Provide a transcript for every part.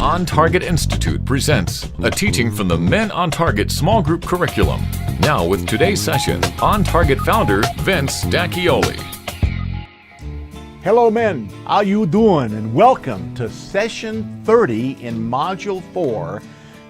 On Target Institute presents a teaching from the Men on Target small group curriculum. Now with today's session, On Target founder Vince D'Acchioli. Hello men, how you doing? And welcome to Session 30 in Module 4,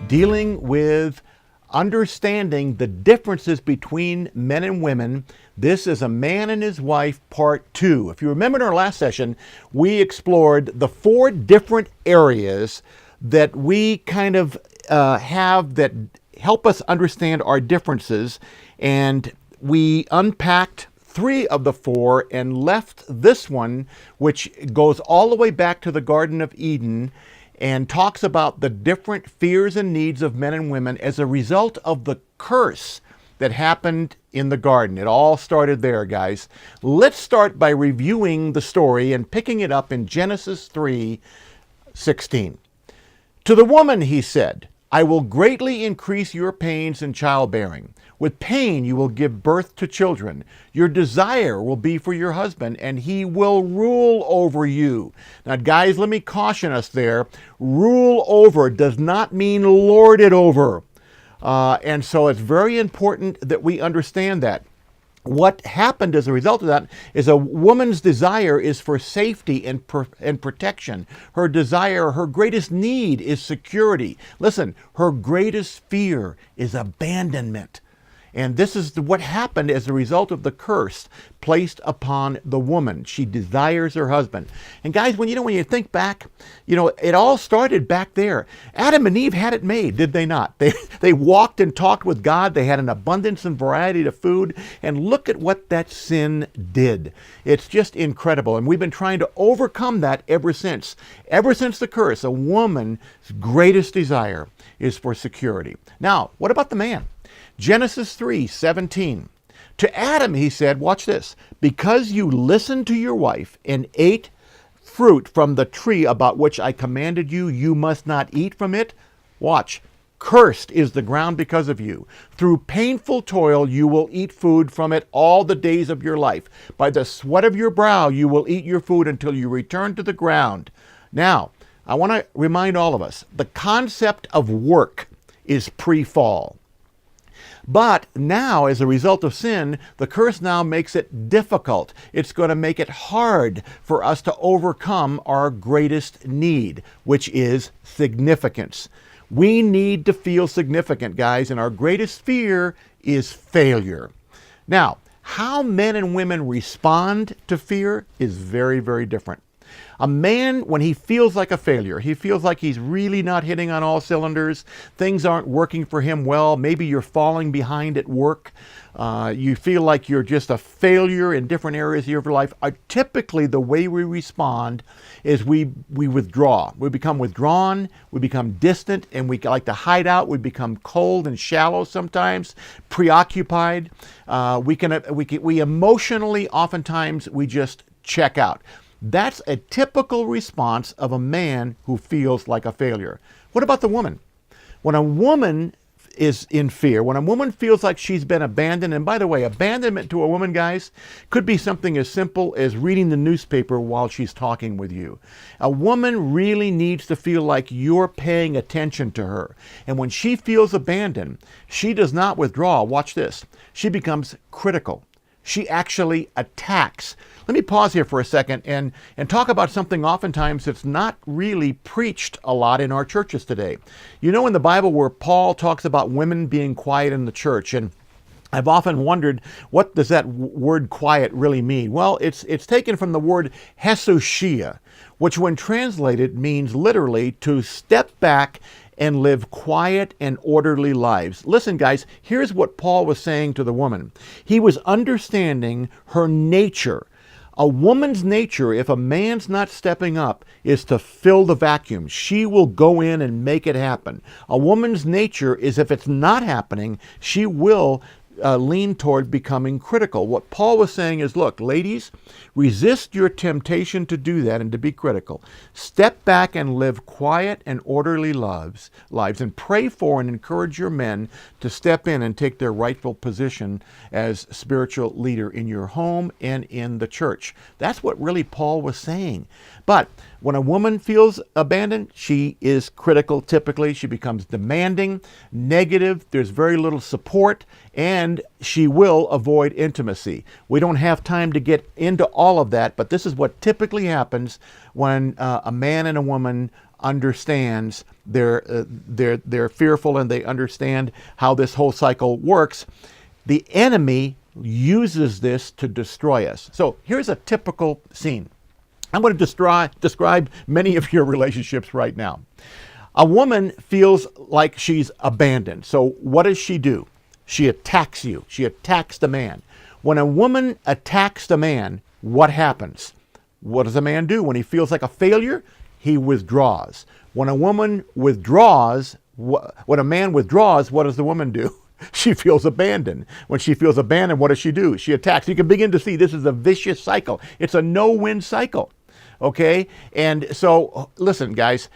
dealing with understanding the differences between men and women. This is A Man and His Wife, Part 2. If you remember in our last session, we explored the 4 different areas that we kind of have that help us understand our differences. And we unpacked 3 of the 4 and left this one, which goes all the way back to the Garden of Eden and talks about the different fears and needs of men and women as a result of the curse that happened in the garden. It all started there, guys. Let's start by reviewing the story and picking it up in Genesis 3:16. To the woman he said, I will greatly increase your pains in childbearing. With pain you will give birth to children. Your desire will be for your husband, and he will rule over you. Now, guys, let me caution us there. Rule over does not mean lord it over. And so it's very important that we understand that. What happened as a result of that is a woman's desire is for safety and protection. Her desire, her greatest need is security. Listen, her greatest fear is abandonment. And this is what happened as a result of the curse placed upon the woman. She desires her husband. And guys, when you think back, it all started back there. Adam and Eve had it made, did they not? They walked and talked with God. They had an abundance and variety of food. And look at what that sin did. It's just incredible. And we've been trying to overcome that ever since. Ever since the curse, a woman's greatest desire is for security. Now, what about the man? Genesis 3:17. To Adam he said, watch this, because you listened to your wife and ate fruit from the tree about which I commanded you, you must not eat from it. Watch, cursed is the ground because of you. Through painful toil you will eat food from it all the days of your life. By the sweat of your brow you will eat your food until you return to the ground. Now, I want to remind all of us, the concept of work is pre-fall. But now, as a result of sin, the curse now makes it difficult. It's going to make it hard for us to overcome our greatest need, which is significance. We need to feel significant, guys, and our greatest fear is failure. Now, how men and women respond to fear is very, very different. A man, when he feels like a failure, he feels like he's really not hitting on all cylinders, things aren't working for him well, maybe you're falling behind at work, you feel like you're just a failure in different areas of your life. Typically, the way we respond is we withdraw. We become withdrawn, we become distant, and we like to hide out. We become cold and shallow sometimes, preoccupied. We emotionally, oftentimes, we just check out. That's a typical response of a man who feels like a failure. What about the woman? When a woman is in fear, when a woman feels like she's been abandoned, and by the way, abandonment to a woman, guys, could be something as simple as reading the newspaper while she's talking with you. A woman really needs to feel like you're paying attention to her. And when she feels abandoned, she does not withdraw. Watch this. She becomes critical. She actually attacks. Let me pause here for a second and talk about something oftentimes that's not really preached a lot in our churches today. You know in the Bible where Paul talks about women being quiet in the church, and I've often wondered, what does that word quiet really mean? Well, it's taken from the word hesushia, which when translated means literally to step back and live quiet and orderly lives. Listen, guys, here's what Paul was saying to the woman. He was understanding her nature. A woman's nature, if a man's not stepping up, is to fill the vacuum. She will go in and make it happen. A woman's nature is if it's not happening, she will lean toward becoming critical. What Paul was saying is, look, ladies, resist your temptation to do that and to be critical. Step back and live quiet and orderly lives, and pray for and encourage your men to step in and take their rightful position as spiritual leader in your home and in the church. That's what really Paul was saying. But when a woman feels abandoned, she is critical typically. She becomes demanding, negative, there's very little support, and she will avoid intimacy. We don't have time to get into all of that, but this is what typically happens when a man and a woman understands they're fearful and they understand how this whole cycle works. The enemy uses this to destroy us. So here's a typical scene. I'm going to describe many of your relationships right now. A woman feels like she's abandoned. So what does she do? She attacks you. She attacks the man. When a woman attacks the man, what happens? What does a man do? When he feels like a failure, he withdraws. When a woman withdraws, when a man withdraws, what does the woman do? She feels abandoned. When she feels abandoned, what does she do? She attacks. You can begin to see this is a vicious cycle. It's a no-win cycle. Okay? And so, listen, guys,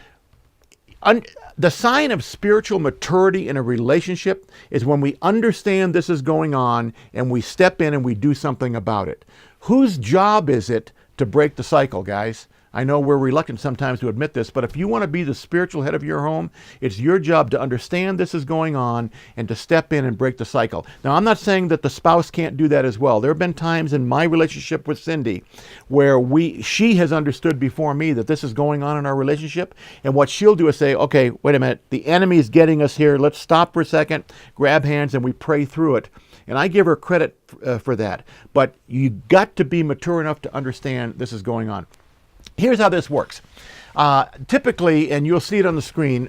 the sign of spiritual maturity in a relationship is when we understand this is going on and we step in and we do something about it. Whose job is it to break the cycle, guys? I know we're reluctant sometimes to admit this, but if you want to be the spiritual head of your home, it's your job to understand this is going on and to step in and break the cycle. Now, I'm not saying that the spouse can't do that as well. There have been times in my relationship with Cindy where she has understood before me that this is going on in our relationship, and what she'll do is say, okay, wait a minute, the enemy is getting us here. Let's stop for a second, grab hands, and we pray through it. And I give her credit for that. But you got to be mature enough to understand this is going on. Here's how this works. Typically, and you'll see it on the screen,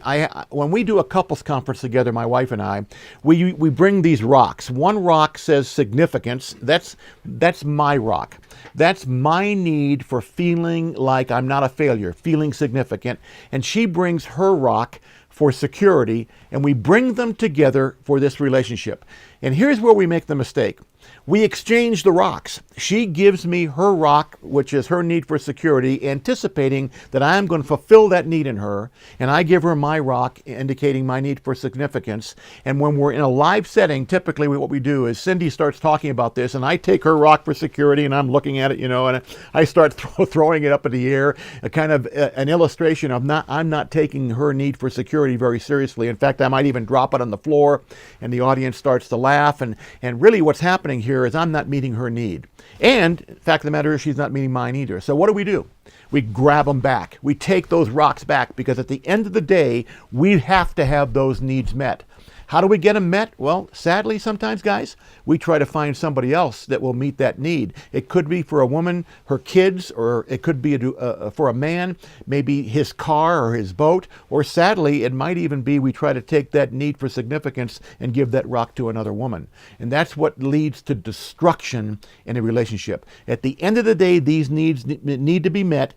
when we do a couples conference together, my wife and I, we bring these rocks. One rock says significance. That's my rock. That's my need for feeling like I'm not a failure, feeling significant. And she brings her rock for security, and we bring them together for this relationship. And here's where we make the mistake. We exchange the rocks. She gives me her rock, which is her need for security, anticipating that I am going to fulfill that need in her, and I give her my rock, indicating my need for significance. And when we're in a live setting, typically what we do is Cindy starts talking about this, and I take her rock for security, and I'm looking at it, and I start throwing it up in the air, a kind of an illustration of I'm not taking her need for security very seriously. In fact, I might even drop it on the floor, and the audience starts to laugh, and really what's happening here is I'm not meeting her need. And the fact of the matter is she's not meeting mine either. So what do? We grab them back. We take those rocks back, because at the end of the day, we have to have those needs met. How do we get them met? Well, sadly, sometimes, guys, we try to find somebody else that will meet that need. It could be for a woman, her kids, or it could be for a man, maybe his car or his boat, or sadly, it might even be we try to take that need for significance and give that rock to another woman. And that's what leads to destruction in a relationship. At the end of the day, these needs need to be met.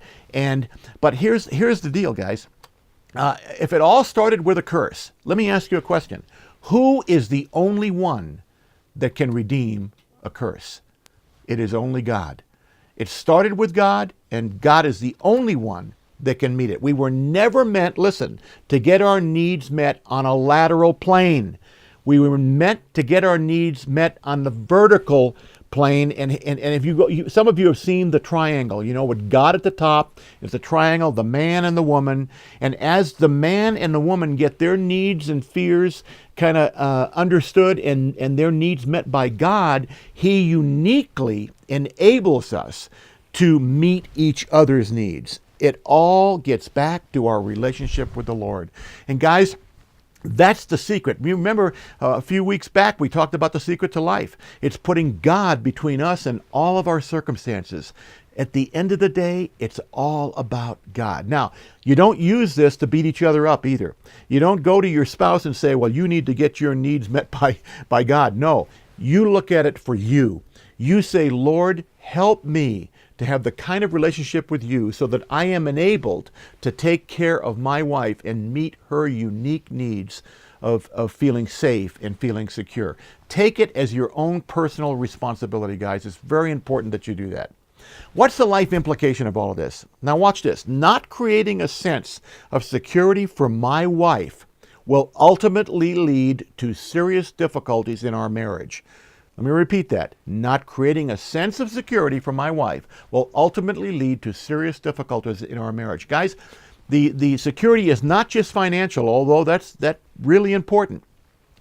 But here's the deal, guys. If it all started with a curse, let me ask you a question. Who is the only one that can redeem a curse? It is only God. It started with God, and God is the only one that can meet it. We were never meant, listen, to get our needs met on a lateral plane. We were meant to get our needs met on the vertical plane, and if you go, some of you have seen the triangle, with God at the top is the triangle, the man and the woman, and as the man and the woman get their needs and fears kind of understood and their needs met by God, He uniquely enables us to meet each other's needs. It all gets back to our relationship with the Lord. And guys, that's the secret. You remember a few weeks back we talked about the secret to life. It's putting God between us and all of our circumstances. At the end of the day, it's all about God. Now, you don't use this to beat each other up either. You don't go to your spouse and say, well, you need to get your needs met by God. No, you look at it for you. You say, Lord, help me to have the kind of relationship with you so that I am enabled to take care of my wife and meet her unique needs of feeling safe and feeling secure. Take it as your own personal responsibility, guys. It's very important that you do that. What's the life implication of all of this? Now watch this. Not creating a sense of security for my wife will ultimately lead to serious difficulties in our marriage. Let me repeat that. Not creating a sense of security for my wife will ultimately lead to serious difficulties in our marriage. Guys, the security is not just financial, although that's really important.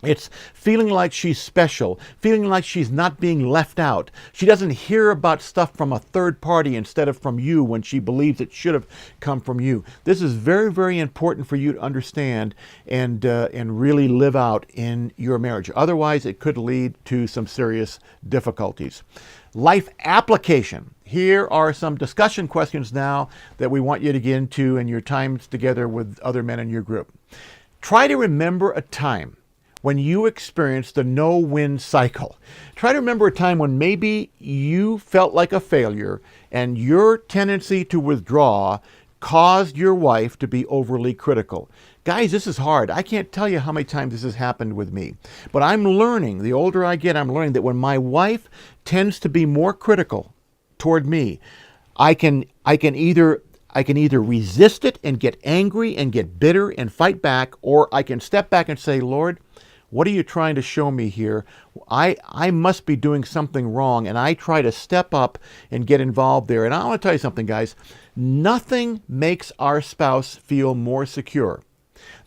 It's feeling like she's special, feeling like she's not being left out. She doesn't hear about stuff from a third party instead of from you when she believes it should have come from you. This is very, very important for you to understand and really live out in your marriage. Otherwise, it could lead to some serious difficulties. Life application. Here are some discussion questions now that we want you to get into in your times together with other men in your group. Try to remember a time when you experienced the no-win cycle. Try to remember a time when maybe you felt like a failure and your tendency to withdraw caused your wife to be overly critical. Guys, this is hard. I can't tell you how many times this has happened with me. But I'm learning, the older I get, I'm learning that when my wife tends to be more critical toward me, I can either resist it and get angry and get bitter and fight back, or I can step back and say, Lord, what are you trying to show me here? I must be doing something wrong, and I try to step up and get involved there. And I want to tell you something, guys. Nothing makes our spouse feel more secure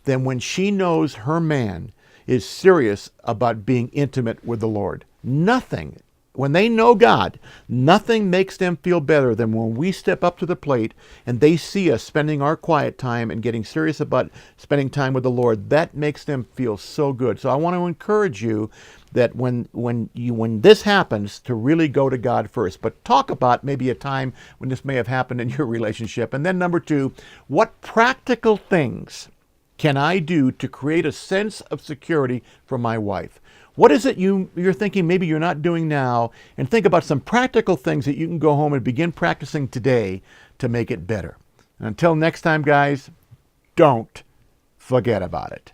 than when she knows her man is serious about being intimate with the Lord. Nothing. When they know God, nothing makes them feel better than when we step up to the plate and they see us spending our quiet time and getting serious about spending time with the Lord. That makes them feel so good. So I want to encourage you that when this happens, to really go to God first. But talk about maybe a time when this may have happened in your relationship. And then number 2, what practical things can I do to create a sense of security for my wife? What is it you're thinking maybe you're not doing now? And think about some practical things that you can go home and begin practicing today to make it better. And until next time, guys, don't forget about it.